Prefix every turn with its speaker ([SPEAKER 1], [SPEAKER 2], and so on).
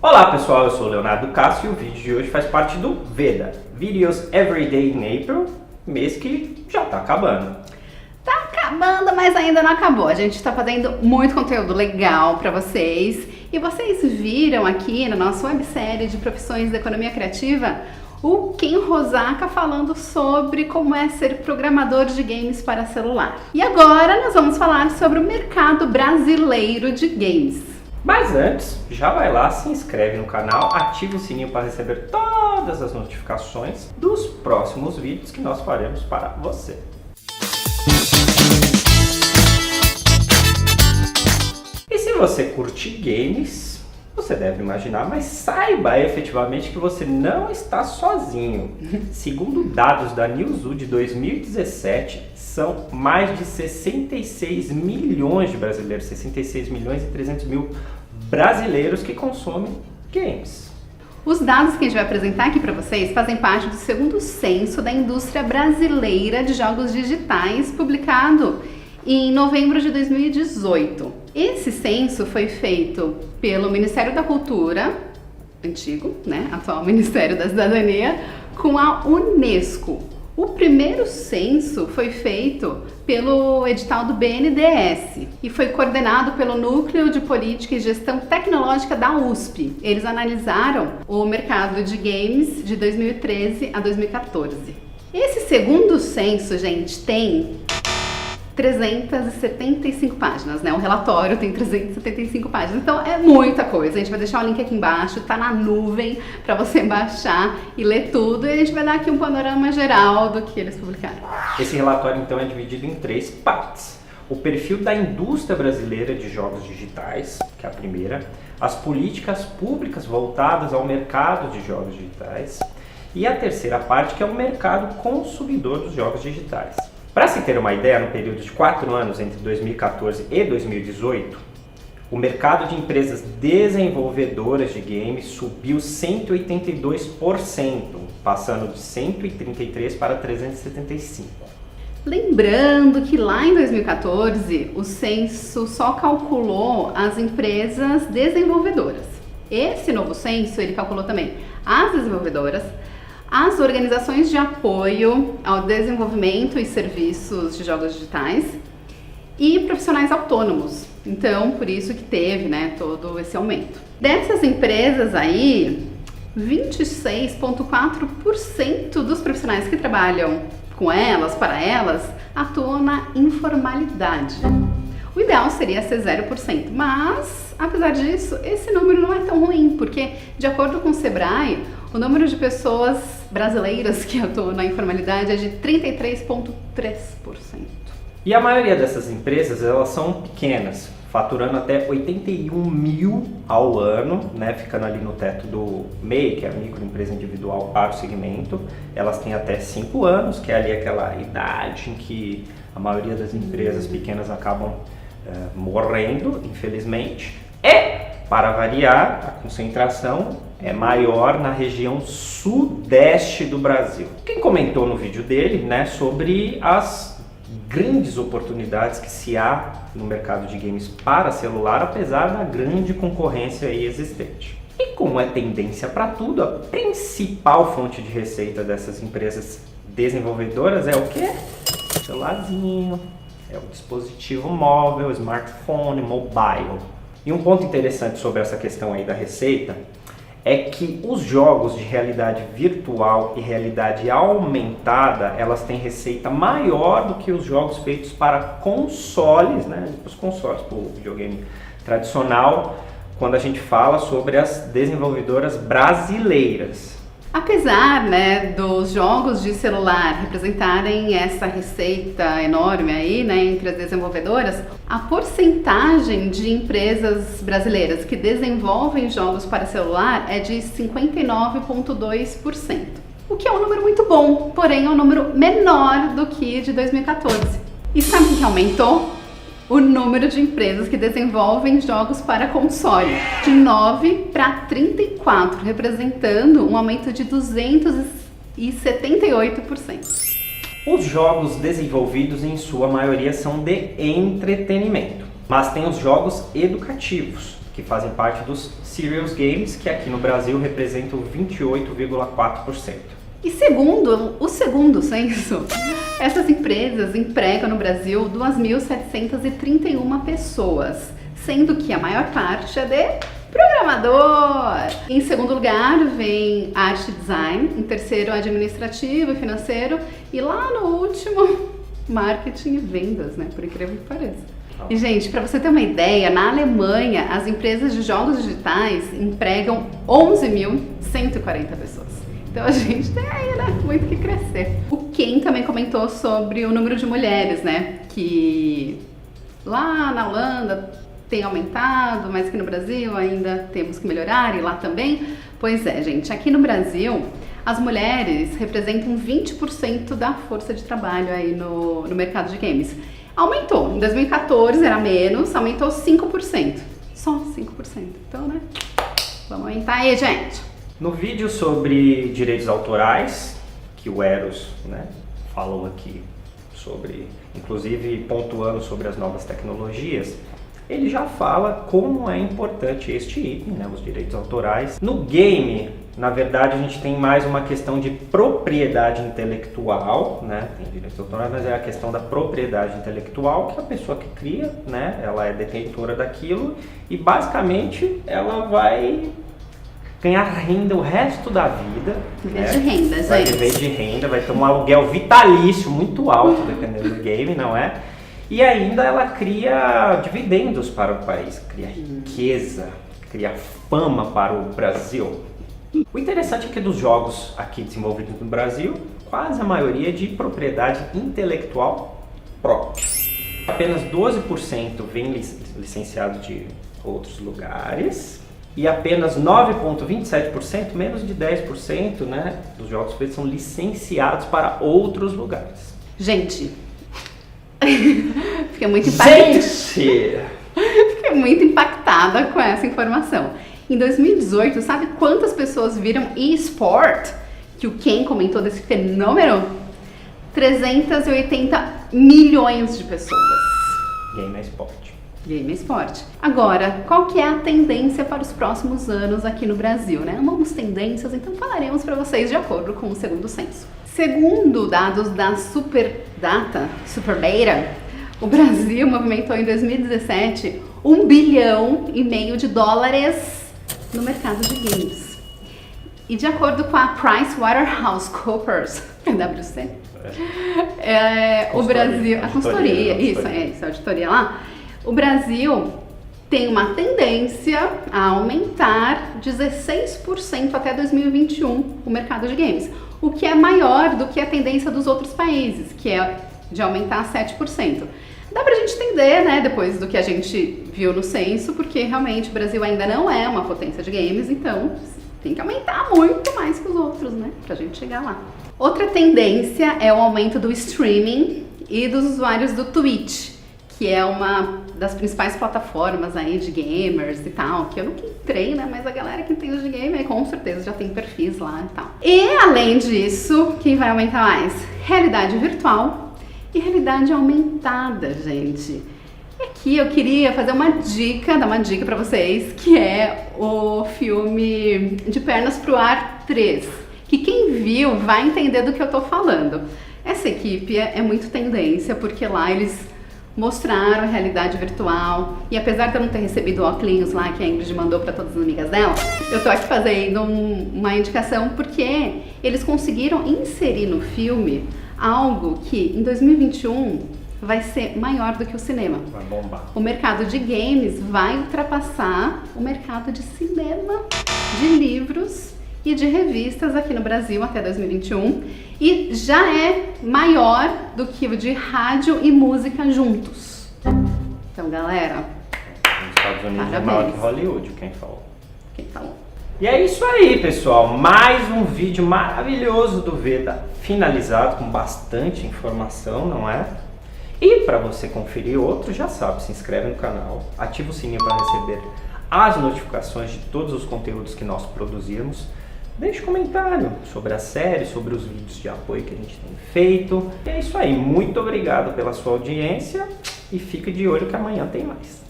[SPEAKER 1] Olá pessoal, eu sou o Leonardo Cássio e o vídeo de hoje faz parte do VEDA, Videos Everyday in April, mês que já tá acabando.
[SPEAKER 2] Tá acabando, mas ainda não acabou. A gente está fazendo muito conteúdo legal para vocês. E vocês viram aqui na nossa websérie de profissões da economia criativa o Ken Rosaka falando sobre como é ser programador de games para celular. E agora nós vamos falar sobre o mercado brasileiro de games.
[SPEAKER 1] Mas antes, já vai lá, se inscreve no canal, ativa o sininho para receber todas as notificações dos próximos vídeos que nós faremos para você. E se você curte games, você deve imaginar, mas saiba efetivamente que você não está sozinho. Segundo dados da Newzoo de 2017, são mais de 66 milhões de brasileiros, 66 milhões e 300 mil brasileiros que consomem games.
[SPEAKER 2] Os dados que a gente vai apresentar aqui para vocês fazem parte do segundo censo da indústria brasileira de jogos digitais, publicado em novembro de 2018. Esse censo foi feito pelo Ministério da Cultura, antigo, né, atual Ministério da Cidadania, com a Unesco. O primeiro censo foi feito pelo edital do BNDES e foi coordenado pelo Núcleo de Política e Gestão Tecnológica da USP. Eles analisaram o mercado de games de 2013 a 2014. Esse segundo censo, gente, tem 375 páginas, né? O relatório tem 375 páginas, então é muita coisa. A gente vai deixar o link aqui embaixo, tá na nuvem para você baixar e ler tudo, e a gente vai dar aqui um panorama geral do que eles publicaram.
[SPEAKER 1] Esse relatório então é dividido em 3 partes. O perfil da indústria brasileira de jogos digitais, que é a primeira, as políticas públicas voltadas ao mercado de jogos digitais, e a terceira parte, que é o mercado consumidor dos jogos digitais. Para se ter uma ideia, no período de 4 anos, entre 2014 e 2018, o mercado de empresas desenvolvedoras de games subiu 182%, passando de 133 para 375.
[SPEAKER 2] Lembrando que lá em 2014, o censo só calculou as empresas desenvolvedoras. Esse novo censo, ele calculou também as desenvolvedoras, as organizações de apoio ao desenvolvimento e serviços de jogos digitais e profissionais autônomos. Então, por isso que teve, né, todo esse aumento. Dessas empresas aí, 26,4% dos profissionais que trabalham com elas, para elas, atuam na informalidade. O ideal seria ser 0%, mas, apesar disso, esse número não é tão ruim, porque, de acordo com o Sebrae, o número de pessoas brasileiras que atuam na informalidade é de 33,3%.
[SPEAKER 1] E a maioria dessas empresas, elas são pequenas, faturando até 81 mil ao ano, né, ficando ali no teto do MEI, que é a microempresa individual para o segmento. Elas têm até 5 anos, que é ali aquela idade em que a maioria das empresas pequenas acabam morrendo, infelizmente. E, para variar, a concentração é maior na região sudeste do Brasil. Quem comentou no vídeo dele, né, sobre as grandes oportunidades que se há no mercado de games para celular, apesar da grande concorrência aí existente. E como é tendência para tudo, a principal fonte de receita dessas empresas desenvolvedoras é o quê? O celularzinho, é o dispositivo móvel, smartphone, mobile. E um ponto interessante sobre essa questão aí da receita é que os jogos de realidade virtual e realidade aumentada, elas têm receita maior do que os jogos feitos para consoles, né? Os consoles, para o videogame tradicional, quando a gente fala sobre as desenvolvedoras brasileiras.
[SPEAKER 2] Apesar, né, dos jogos de celular representarem essa receita enorme aí, né, entre as desenvolvedoras, a porcentagem de empresas brasileiras que desenvolvem jogos para celular é de 59,2%. O que é um número muito bom, porém é um número menor do que de 2014. E sabe o que aumentou? O número de empresas que desenvolvem jogos para console, de 9 para 34, representando um aumento de 278%.
[SPEAKER 1] Os jogos desenvolvidos, em sua maioria, são de entretenimento, mas tem os jogos educativos. que fazem parte dos Serious Games, que aqui no Brasil representam 28,4%.
[SPEAKER 2] E segundo o segundo censo, essas empresas empregam no Brasil 2.731 pessoas, sendo que a maior parte é de programador. Em segundo lugar vem arte e design, em terceiro administrativo e financeiro e lá no último marketing e vendas, né? Por incrível que pareça. E gente, para você ter uma ideia, na Alemanha as empresas de jogos digitais empregam 11.140 pessoas. Então a gente tem aí, né, muito que crescer. O Ken também comentou sobre o número de mulheres, né, que lá na Holanda tem aumentado, mas que no Brasil ainda temos que melhorar, e lá também. Pois é, gente, aqui no Brasil as mulheres representam 20% da força de trabalho aí no mercado de games. Aumentou, em 2014 era menos, aumentou 5%, só 5%. Então, né, vamos aumentar aí, gente.
[SPEAKER 1] No vídeo sobre direitos autorais, que o Eros, né, falou aqui sobre, inclusive pontuando sobre as novas tecnologias, ele já fala como é importante este item, né, os direitos autorais. No game, na verdade, a gente tem mais uma questão de propriedade intelectual, né, tem direitos autorais, mas é a questão da propriedade intelectual, que a pessoa que cria, né, ela é detentora daquilo e basicamente ela vai ganhar renda o resto da vida.
[SPEAKER 2] Viver de renda, gente.
[SPEAKER 1] Vai viver de renda, vai ter um aluguel vitalício muito alto, dependendo do game, não é? E ainda ela cria dividendos para o país, cria riqueza, cria fama para o Brasil. O interessante é que dos jogos aqui desenvolvidos no Brasil, quase a maioria é de propriedade intelectual própria. Apenas 12% vem licenciado de outros lugares. E apenas 9,27%, menos de 10%, né, dos jogos feitos são licenciados para outros lugares.
[SPEAKER 2] Gente, fiquei muito impactada. Fiquei muito impactada com essa informação. Em 2018, sabe quantas pessoas viram eSport? Que o Ken comentou desse fenômeno? 380 milhões de pessoas.
[SPEAKER 1] Game é esporte.
[SPEAKER 2] Game é esporte. Agora, qual que é a tendência para os próximos anos aqui no Brasil, né? Amamos tendências, então falaremos para vocês de acordo com o segundo censo. Segundo dados da Superdata, o Brasil movimentou em 2017 1,5 bilhão de dólares no mercado de games. E de acordo com a PricewaterhouseCoopers, PwC, o Brasil, a consultoria, a auditoria lá, o Brasil tem uma tendência a aumentar 16% até 2021 o mercado de games, o que é maior do que a tendência dos outros países, que é de aumentar 7%. Dá pra gente entender, né, depois do que a gente viu no censo, porque realmente o Brasil ainda não é uma potência de games, então tem que aumentar muito mais que os outros, né, pra gente chegar lá. Outra tendência é o aumento do streaming e dos usuários do Twitch, que é uma das principais plataformas aí de gamers e tal, que eu nunca entrei, né, mas a galera que entende de game com certeza já tem perfis lá e tal. E além disso, quem vai aumentar mais? Realidade virtual e realidade aumentada, gente. E aqui eu queria fazer uma dica, dar uma dica pra vocês, que é o filme De Pernas pro Ar 3, que quem viu vai entender do que eu tô falando. Essa equipe é muito tendência, porque lá eles mostraram a realidade virtual, e apesar de eu não ter recebido o óculos lá que a Ingrid mandou para todas as amigas dela, eu tô aqui fazendo uma indicação porque eles conseguiram inserir no filme algo que em 2021 vai ser maior do que o cinema.
[SPEAKER 1] Vai bombar.
[SPEAKER 2] O mercado de games vai ultrapassar o mercado de cinema, de livros e de revistas aqui no Brasil até 2021 e já é maior do que o de rádio e música juntos. Então, galera,
[SPEAKER 1] nos Estados Unidos
[SPEAKER 2] parabéns.
[SPEAKER 1] É maior que Hollywood, quem falou.
[SPEAKER 2] Quem falou?
[SPEAKER 1] E é isso aí, pessoal. Mais um vídeo maravilhoso do Veda finalizado com bastante informação, não é? E para você conferir outro, já sabe, se inscreve no canal, ativa o sininho para receber as notificações de todos os conteúdos que nós produzimos. Deixe comentário sobre a série, sobre os vídeos de apoio que a gente tem feito. E é isso aí. Muito obrigado pela sua audiência e fique de olho que amanhã tem mais.